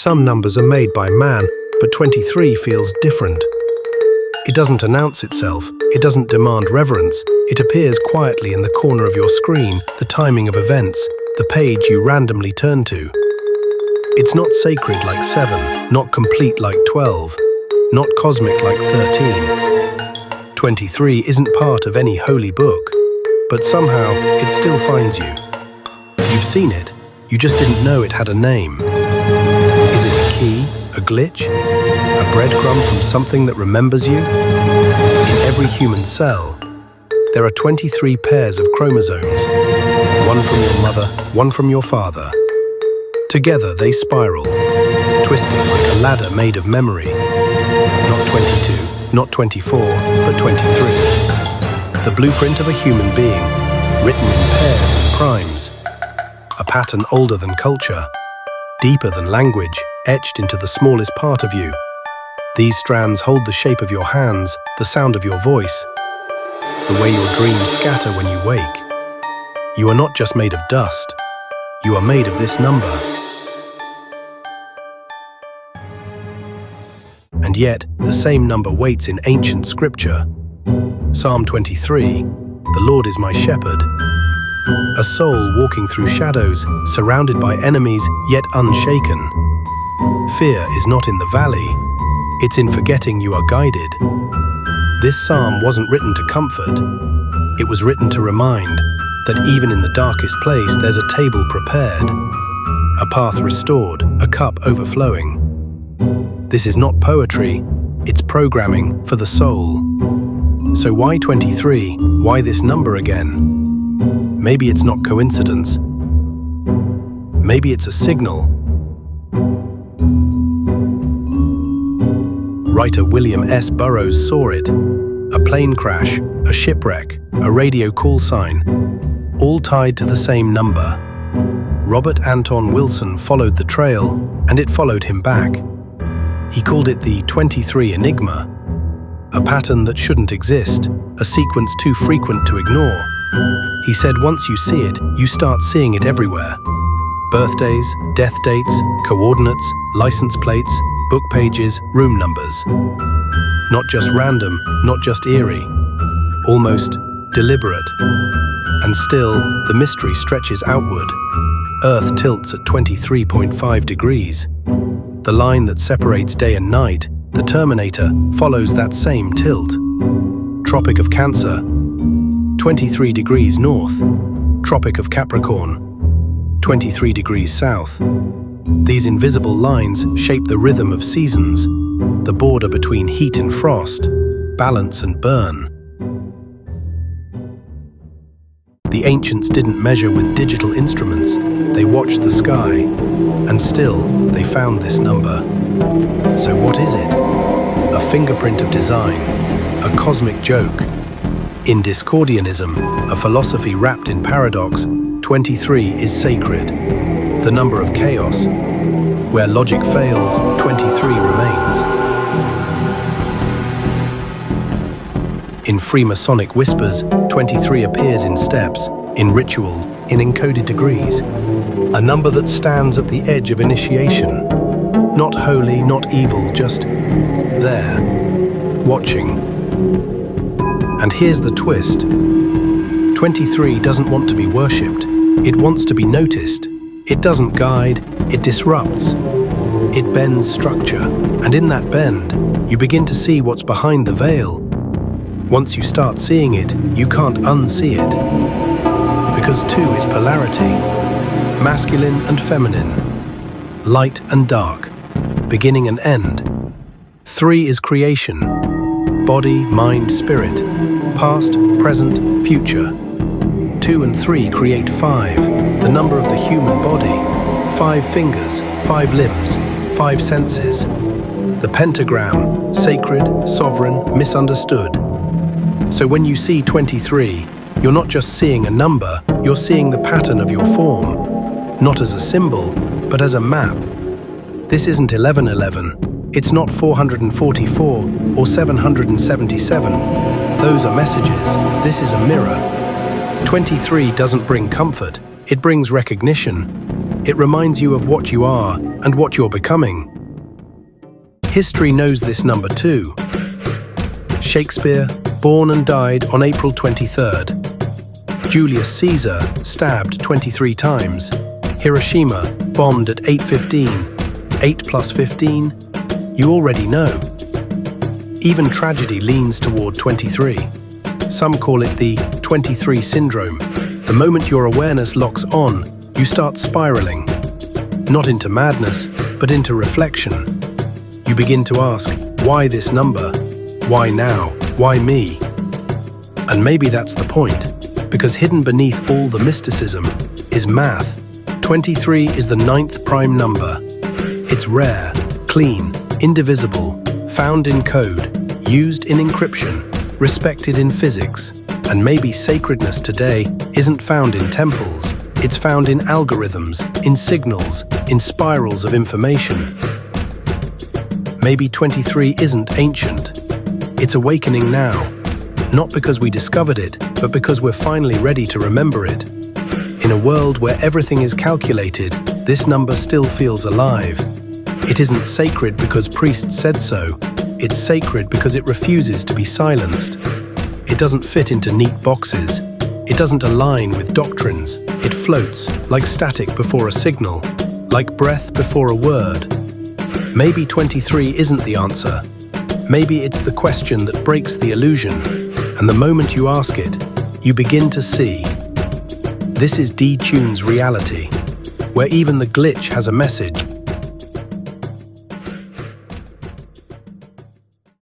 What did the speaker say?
Some numbers are made by man, but 23 feels different. It doesn't announce itself, it doesn't demand reverence, it appears quietly in the corner of your screen, the timing of events, the page you randomly turn to. It's not sacred like 7, not complete like 12, not cosmic like 13. 23 isn't part of any holy book, but somehow it still finds you. You've seen it, you just didn't know it had a name. Is it a key, a glitch, a breadcrumb from something that remembers you? In every human cell, there are 23 pairs of chromosomes, one from your mother, one from your father. Together they spiral, twisting like a ladder made of memory. Not 22, not 24, but 23. The blueprint of a human being, written in pairs and primes. A pattern older than culture, deeper than language, etched into the smallest part of you. These strands hold the shape of your hands, the sound of your voice, the way your dreams scatter when you wake. You are not just made of dust, you are made of this number. And yet, the same number waits in ancient scripture. Psalm 23, "The Lord is my shepherd." A soul walking through shadows, surrounded by enemies, yet unshaken. Fear is not in the valley, it's in forgetting you are guided. This psalm wasn't written to comfort, it was written to remind that even in the darkest place there's a table prepared, a path restored, a cup overflowing. This is not poetry, it's programming for the soul. So why 23? Why this number again? Maybe it's not coincidence. Maybe it's a signal. Writer William S. Burroughs saw it. A plane crash, a shipwreck, a radio call sign, all tied to the same number. Robert Anton Wilson followed the trail, and it followed him back. He called it the 23 Enigma, a pattern that shouldn't exist, a sequence too frequent to ignore. He said once you see it, you start seeing it everywhere. Birthdays, death dates, coordinates, license plates, book pages, room numbers. Not just random, not just eerie, almost deliberate. And still, the mystery stretches outward. Earth tilts at 23.5 degrees. The line that separates day and night, the Terminator, follows that same tilt. Tropic of Cancer, 23 degrees north. Tropic of Capricorn, 23 degrees south. These invisible lines shape the rhythm of seasons, the border between heat and frost, balance and burn. The ancients didn't measure with digital instruments, they watched the sky, and still they found this number. So what is it? A fingerprint of design, a cosmic joke. In Discordianism, a philosophy wrapped in paradox, 23 is sacred, the number of chaos. Where logic fails, 23 remains. In Freemasonic whispers, 23 appears in steps, in rituals, in encoded degrees. A number that stands at the edge of initiation. Not holy, not evil, just there, watching. And here's the twist. 23 doesn't want to be worshipped. It wants to be noticed. It doesn't guide, it disrupts. It bends structure, and in that bend, you begin to see what's behind the veil. Once you start seeing it, you can't unsee it. Because 2 is polarity, masculine and feminine, light and dark, beginning and end. 3 is creation, body, mind, spirit, past, present, future. 2 and 3 create 5, the number of the human body. 5 fingers, 5 limbs, 5 senses. The pentagram, sacred, sovereign, misunderstood. So when you see 23, you're not just seeing a number, you're seeing the pattern of your form. Not as a symbol, but as a map. This isn't 1111. It's not 444 or 777. Those are messages. This is a mirror. 23 doesn't bring comfort, it brings recognition. It reminds you of what you are and what you're becoming. History knows this number too. Shakespeare, born and died on April 23rd. Julius Caesar, stabbed 23 times. Hiroshima, bombed at 8:15. 8 plus 15? You already know. Even tragedy leans toward 23. Some call it the 23 syndrome. The moment your awareness locks on, you start spiraling. Not into madness, but into reflection. You begin to ask, why this number? Why now? Why me? And maybe that's the point, because hidden beneath all the mysticism is math. 23 is the 9th prime number. It's rare, clean, indivisible, found in code, used in encryption, respected in physics. And maybe sacredness today isn't found in temples, it's found in algorithms, in signals, in spirals of information. Maybe 23 isn't ancient. It's awakening now, not because we discovered it, but because we're finally ready to remember it. In a world where everything is calculated, this number still feels alive. It isn't sacred because priests said so. It's sacred because it refuses to be silenced. It doesn't fit into neat boxes. It doesn't align with doctrines. It floats like static before a signal, like breath before a word. Maybe 23 isn't the answer. Maybe it's the question that breaks the illusion, and the moment you ask it, you begin to see. This is D-Tune's reality, where even the glitch has a message.